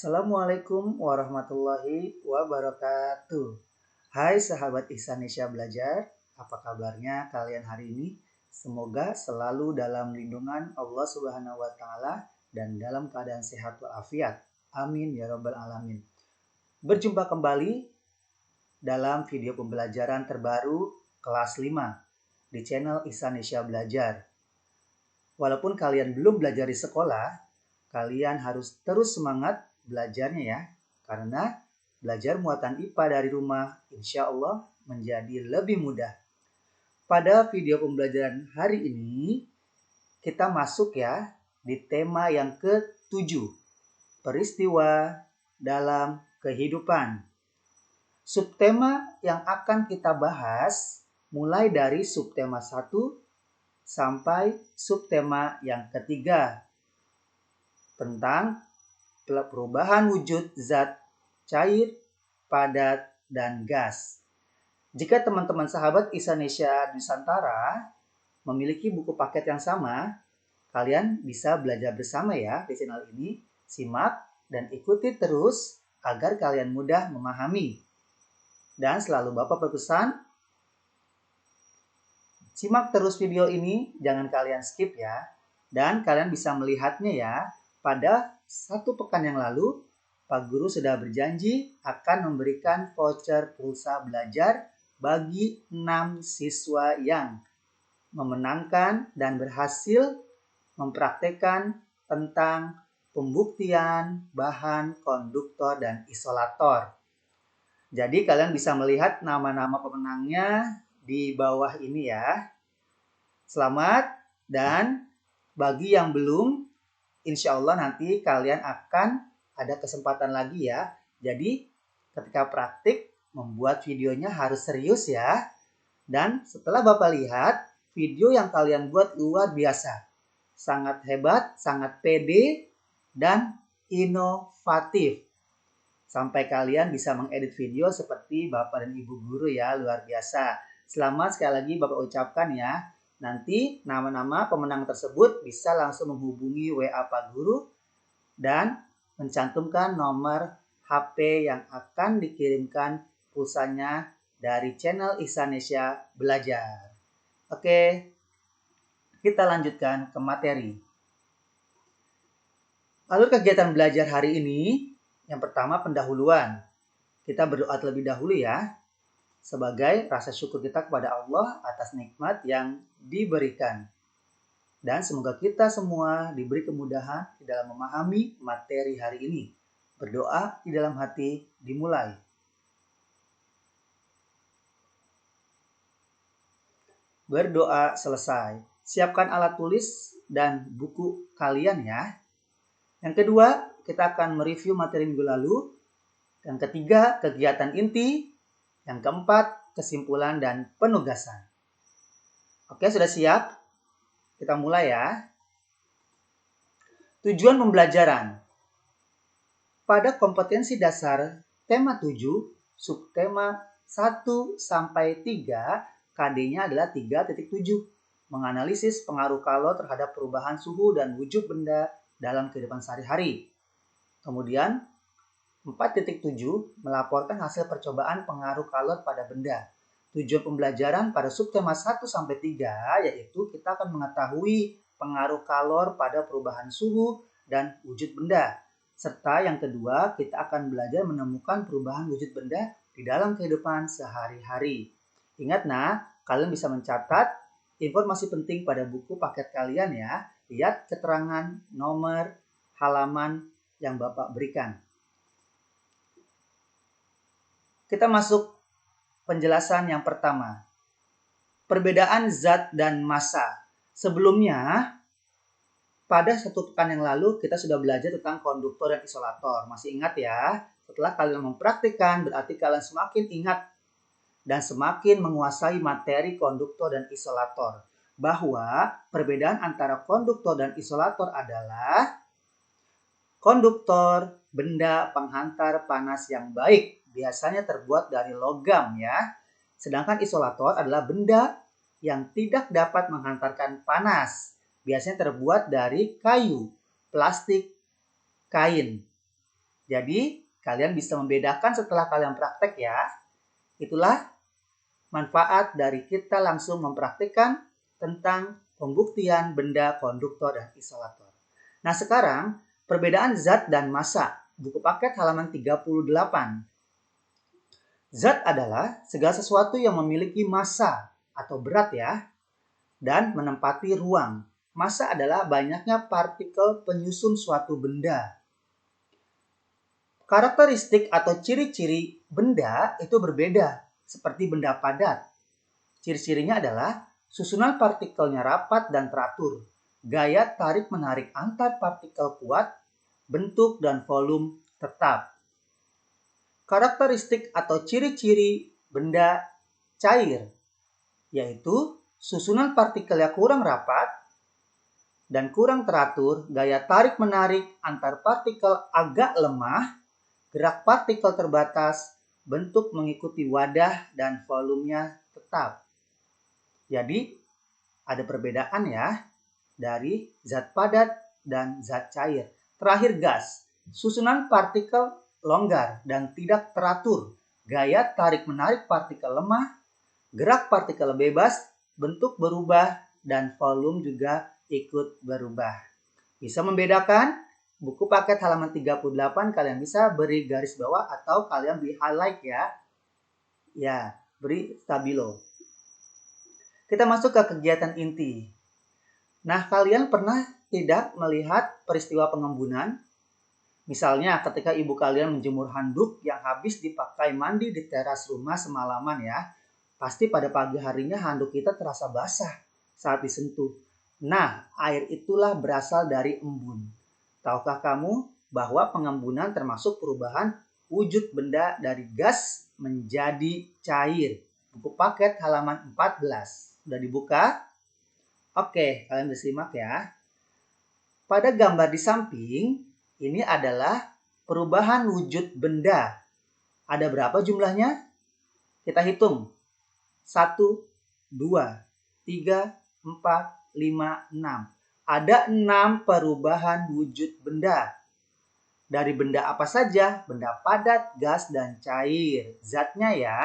Assalamualaikum warahmatullahi wabarakatuh. Hai sahabat Ihsanisya Belajar, apa kabarnya kalian hari ini? Semoga selalu dalam lindungan Allah Subhanahu wa taala dan dalam keadaan sehat walafiat. Amin ya rabbal alamin. Berjumpa kembali dalam video pembelajaran terbaru kelas 5 di channel Ihsanisya Belajar. Walaupun kalian belum belajar di sekolah, kalian harus terus semangat belajarnya ya, karena belajar muatan IPA dari rumah insya Allah menjadi lebih mudah. Pada video pembelajaran hari ini, kita masuk ya di tema yang ke-7, peristiwa dalam kehidupan. Subtema yang akan kita bahas mulai dari subtema 1 sampai subtema yang ketiga tentang perubahan wujud zat, cair, padat, dan gas. Jika teman-teman sahabat Ihsanisya Nusantara memiliki buku paket yang sama, kalian bisa belajar bersama ya di channel ini. Simak dan ikuti terus agar kalian mudah memahami. Dan selalu Bapak berpesan, simak terus video ini, jangan kalian skip ya. Dan kalian bisa melihatnya ya. Pada 1 pekan yang lalu, Pak Guru sudah berjanji akan memberikan voucher pulsa belajar bagi 6 siswa yang memenangkan dan berhasil mempraktekkan tentang pembuktian bahan konduktor dan isolator. Jadi kalian bisa melihat nama-nama pemenangnya di bawah ini ya. Selamat, dan bagi yang belum, insya Allah nanti kalian akan ada kesempatan lagi ya. Jadi ketika praktik membuat videonya harus serius ya. Dan setelah Bapak lihat, video yang kalian buat luar biasa. Sangat hebat, sangat pede, dan inovatif. Sampai kalian bisa mengedit video seperti Bapak dan Ibu Guru ya, luar biasa. Selamat sekali lagi Bapak ucapkan ya. Nanti nama-nama pemenang tersebut bisa langsung menghubungi WA Pak Guru dan mencantumkan nomor HP yang akan dikirimkan pulsanya dari channel Ihsanisya Belajar. Oke, kita lanjutkan ke materi. Alur kegiatan belajar hari ini, yang pertama pendahuluan. Kita berdoa terlebih dahulu ya, sebagai rasa syukur kita kepada Allah atas nikmat yang diberikan. Dan semoga kita semua diberi kemudahan di dalam memahami materi hari ini. Berdoa di dalam hati dimulai. Berdoa selesai. Siapkan alat tulis dan buku kalian ya. Yang kedua, kita akan mereview materi minggu lalu. Yang ketiga, kegiatan inti. Yang keempat, kesimpulan dan penugasan. Oke, sudah siap? Kita mulai ya. Tujuan pembelajaran. Pada kompetensi dasar tema 7, subtema 1 sampai 3, KD-nya adalah 3.7. Menganalisis pengaruh kalor terhadap perubahan suhu dan wujud benda dalam kehidupan sehari-hari. Kemudian 4.7 melaporkan hasil percobaan pengaruh kalor pada benda. Tujuan pembelajaran pada subtema 1 sampai 3 yaitu kita akan mengetahui pengaruh kalor pada perubahan suhu dan wujud benda. Serta yang kedua, kita akan belajar menemukan perubahan wujud benda di dalam kehidupan sehari-hari. Ingat nah, kalian bisa mencatat informasi penting pada buku paket kalian ya. Lihat keterangan nomor halaman yang Bapak berikan. Kita masuk penjelasan yang pertama. Perbedaan zat dan massa. Sebelumnya, pada 1 pekan yang lalu kita sudah belajar tentang konduktor dan isolator. Masih ingat ya? Setelah kalian mempraktikkan, berarti kalian semakin ingat dan semakin menguasai materi konduktor dan isolator. Bahwa perbedaan antara konduktor dan isolator adalah konduktor, benda penghantar panas yang baik. Biasanya terbuat dari logam ya. Sedangkan isolator adalah benda yang tidak dapat menghantarkan panas. Biasanya terbuat dari kayu, plastik, kain. Jadi, kalian bisa membedakan setelah kalian praktek ya. Itulah manfaat dari kita langsung mempraktikkan tentang pembuktian benda, konduktor, dan isolator. Nah, sekarang perbedaan zat dan massa. Buku paket halaman 38. Zat adalah segala sesuatu yang memiliki massa atau berat ya, dan menempati ruang. Massa adalah banyaknya partikel penyusun suatu benda. Karakteristik atau ciri-ciri benda itu berbeda, seperti benda padat. Ciri-cirinya adalah susunan partikelnya rapat dan teratur, gaya tarik-menarik antar partikel kuat, bentuk dan volume tetap. Karakteristik atau ciri-ciri benda cair, yaitu susunan partikelnya kurang rapat dan kurang teratur, gaya tarik-menarik antar partikel agak lemah, gerak partikel terbatas, bentuk mengikuti wadah, dan volumenya tetap. Jadi, ada perbedaan ya dari zat padat dan zat cair. Terakhir gas, susunan partikel longgar dan tidak teratur, gaya tarik-menarik partikel lemah, gerak partikel bebas, bentuk berubah, dan volume juga ikut berubah. Bisa membedakan? Buku paket halaman 38 kalian bisa beri garis bawah atau kalian beri highlight ya. Ya, beri stabilo. Kita masuk ke kegiatan inti. Nah, kalian pernah tidak melihat peristiwa pengembunan? Misalnya ketika ibu kalian menjemur handuk yang habis dipakai mandi di teras rumah semalaman ya. Pasti pada pagi harinya handuk kita terasa basah saat disentuh. Nah, air itulah berasal dari embun. Tahukah kamu bahwa pengembunan termasuk perubahan wujud benda dari gas menjadi cair? Buku paket halaman 14. Sudah dibuka? Oke, kalian bisa simak ya. Pada gambar di samping, ini adalah perubahan wujud benda. Ada berapa jumlahnya? Kita hitung. 1, 2, 3, 4, 5, 6. Ada 6 perubahan wujud benda. Dari benda apa saja? Benda padat, gas, dan cair. Zatnya ya.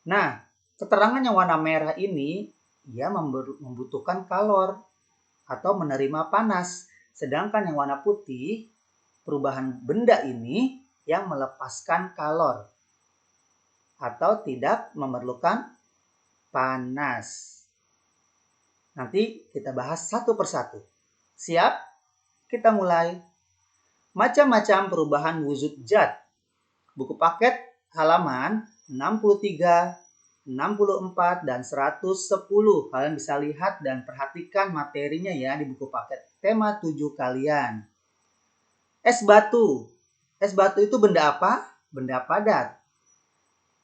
Nah, keterangan yang warna merah ini, ia membutuhkan kalor atau menerima panas. Sedangkan yang warna putih, perubahan benda ini yang melepaskan kalor atau tidak memerlukan panas. Nanti kita bahas satu persatu. Siap? Kita mulai. Macam-macam perubahan wujud zat. Buku paket halaman 63, 64, dan 110. Kalian bisa lihat dan perhatikan materinya ya di buku paket tema 7 kalian. Es batu. Es batu itu benda apa? Benda padat.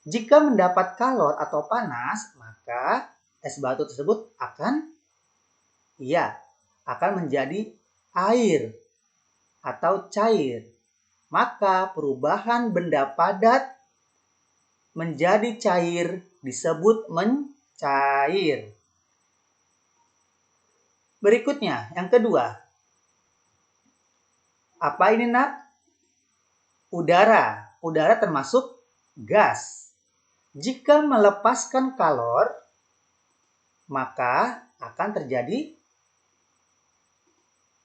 Jika mendapat kalor atau panas, maka es batu tersebut akan menjadi air atau cair. Maka perubahan benda padat menjadi cair disebut mencair. Berikutnya, yang kedua. Apa ini nak? Udara. Udara termasuk gas. Jika melepaskan kalor, maka akan terjadi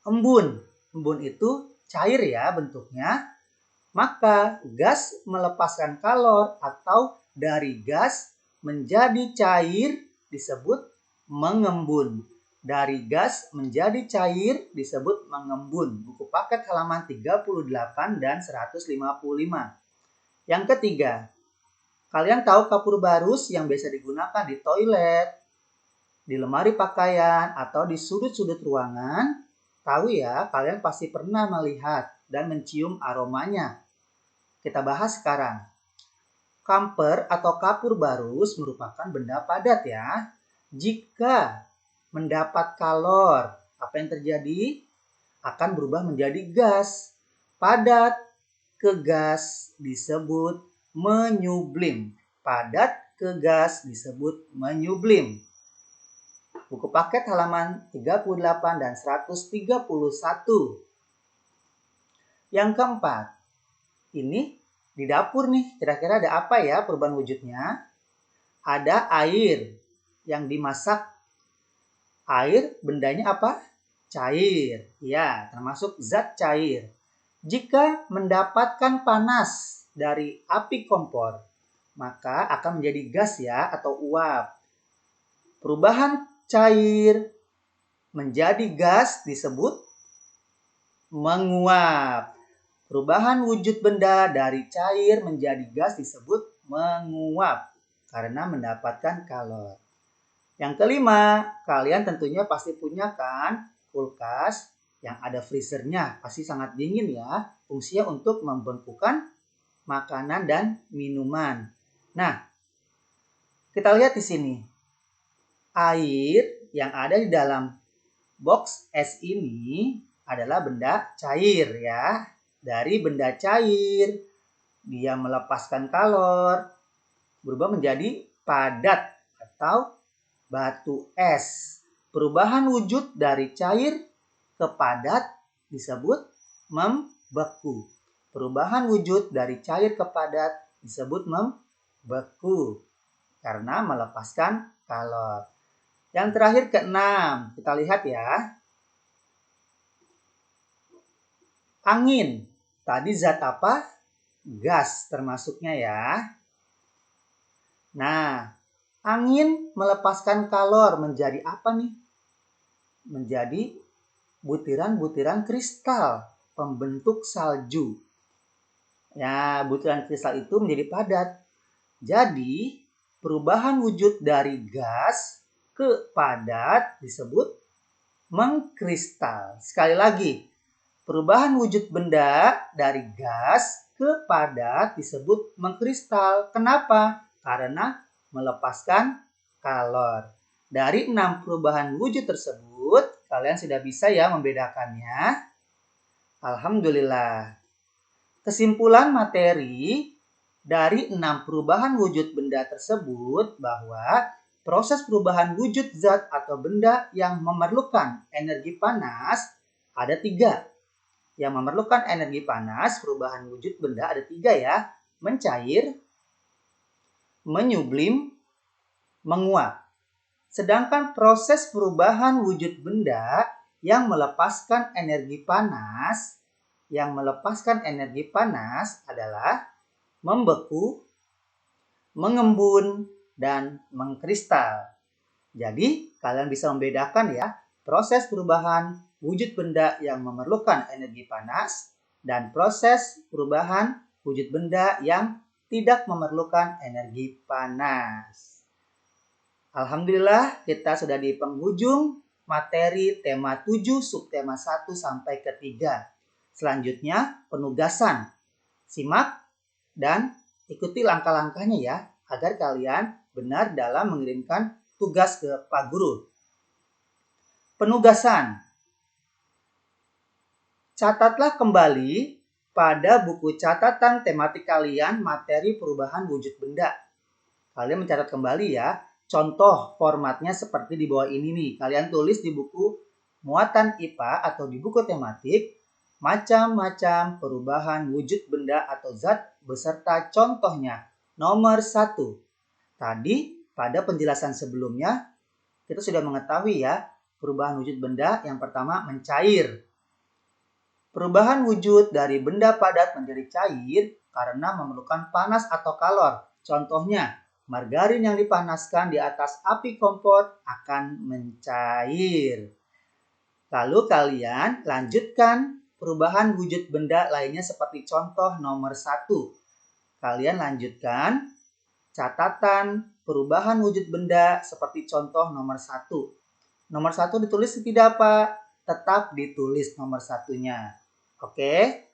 embun. Embun itu cair ya bentuknya. Maka gas melepaskan kalor atau dari gas menjadi cair disebut mengembun. Dari gas menjadi cair disebut mengembun. Buku paket halaman 38 dan 155. Yang ketiga, kalian tahu kapur barus yang biasa digunakan di toilet, di lemari pakaian, atau di sudut-sudut ruangan? Tahu ya, kalian pasti pernah melihat dan mencium aromanya. Kita bahas sekarang. Kamper atau kapur barus merupakan benda padat ya. Jika mendapat kalor, apa yang terjadi? Akan berubah menjadi gas. Padat ke gas disebut menyublim. Padat ke gas disebut menyublim. Buku paket halaman 38 dan 131. Yang keempat, Ini di dapur nih, kira-kira ada apa ya perubahan wujudnya? Ada air yang dimasak. Air bendanya apa? Cair. Ya, termasuk zat cair. Jika mendapatkan panas dari api kompor, maka akan menjadi gas ya atau uap. Perubahan cair menjadi gas disebut menguap. Perubahan wujud benda dari cair menjadi gas disebut menguap karena mendapatkan kalor. Yang kelima, kalian tentunya pasti punya kan kulkas yang ada freezernya. Pasti sangat dingin ya. Fungsinya untuk membekukan makanan dan minuman. Nah, kita lihat di sini. Air yang ada di dalam box es ini adalah benda cair ya. Dari benda cair, dia melepaskan kalor, berubah menjadi padat atau batu es. Perubahan wujud dari cair ke padat disebut membeku. Perubahan wujud dari cair ke padat disebut membeku karena melepaskan kalor. Yang terakhir keenam, kita lihat ya. Angin. Tadi zat apa? Gas termasuknya ya. Nah, angin melepaskan kalor menjadi apa nih? Menjadi butiran-butiran kristal pembentuk salju. Ya, butiran kristal itu menjadi padat. Jadi, perubahan wujud dari gas ke padat disebut mengkristal. Sekali lagi, perubahan wujud benda dari gas ke padat disebut mengkristal. Kenapa? Karena melepaskan kalor. Dari 6 perubahan wujud tersebut, kalian sudah bisa ya membedakannya. Alhamdulillah. Kesimpulan materi dari 6 perubahan wujud benda tersebut bahwa proses perubahan wujud zat atau benda yang memerlukan energi panas ada 3. Yang memerlukan energi panas, perubahan wujud benda ada 3 ya. Mencair, menyublim, menguap. Sedangkan proses perubahan wujud benda yang melepaskan energi panas, adalah membeku, mengembun, dan mengkristal. Jadi, kalian bisa membedakan ya proses perubahan wujud benda yang memerlukan energi panas dan proses perubahan wujud benda yang tidak memerlukan energi panas. Alhamdulillah, kita sudah di penghujung materi tema 7 subtema 1 sampai ke 3. Selanjutnya, penugasan. Simak dan ikuti langkah-langkahnya ya, agar kalian benar dalam mengirimkan tugas ke Pak Guru. Penugasan. Catatlah kembali pada buku catatan tematik kalian materi perubahan wujud benda. Kalian mencatat kembali ya. Contoh formatnya seperti di bawah ini nih. Kalian tulis di buku muatan IPA atau di buku tematik macam-macam perubahan wujud benda atau zat beserta contohnya. Nomor 1. Tadi pada penjelasan sebelumnya kita sudah mengetahui ya perubahan wujud benda yang pertama mencair. Perubahan wujud dari benda padat menjadi cair karena memerlukan panas atau kalor. Contohnya, margarin yang dipanaskan di atas api kompor akan mencair. Lalu kalian lanjutkan perubahan wujud benda lainnya seperti contoh nomor 1. Kalian lanjutkan catatan perubahan wujud benda seperti contoh nomor 1. Nomor 1 ditulis tidak Pak? Tetap ditulis nomor 1-nya. Oke,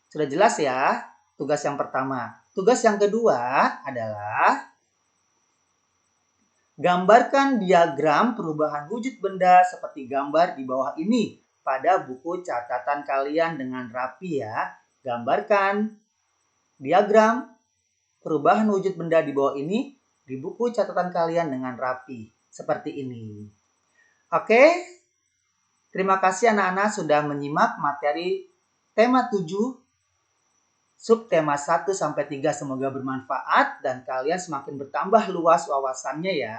sudah jelas ya tugas yang pertama. Tugas yang kedua adalah gambarkan diagram perubahan wujud benda seperti gambar di bawah ini pada buku catatan kalian dengan rapi ya. Gambarkan diagram perubahan wujud benda di bawah ini di buku catatan kalian dengan rapi seperti ini. Oke, terima kasih anak-anak sudah menyimak materi tema 7 subtema 1 sampai 3 semoga bermanfaat dan kalian semakin bertambah luas wawasannya ya.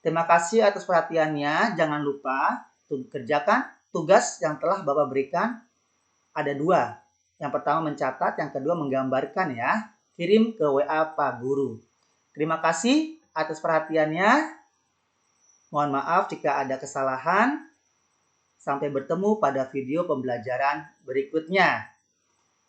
Terima kasih atas perhatiannya. Jangan lupa kerjakan tugas yang telah Bapak berikan. Ada 2. Yang pertama mencatat, yang kedua menggambarkan ya. Kirim ke WA Pak Guru. Terima kasih atas perhatiannya. Mohon maaf jika ada kesalahan. Sampai bertemu pada video pembelajaran berikutnya.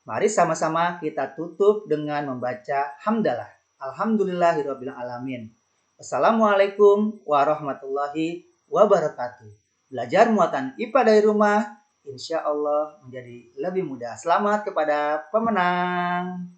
Mari sama-sama kita tutup dengan membaca hamdalah. Alhamdulillahirabbil alamin. Wassalamualaikum warahmatullahi wabarakatuh. Belajar muatan IPA dari rumah, insya Allah menjadi lebih mudah. Selamat kepada pemenang.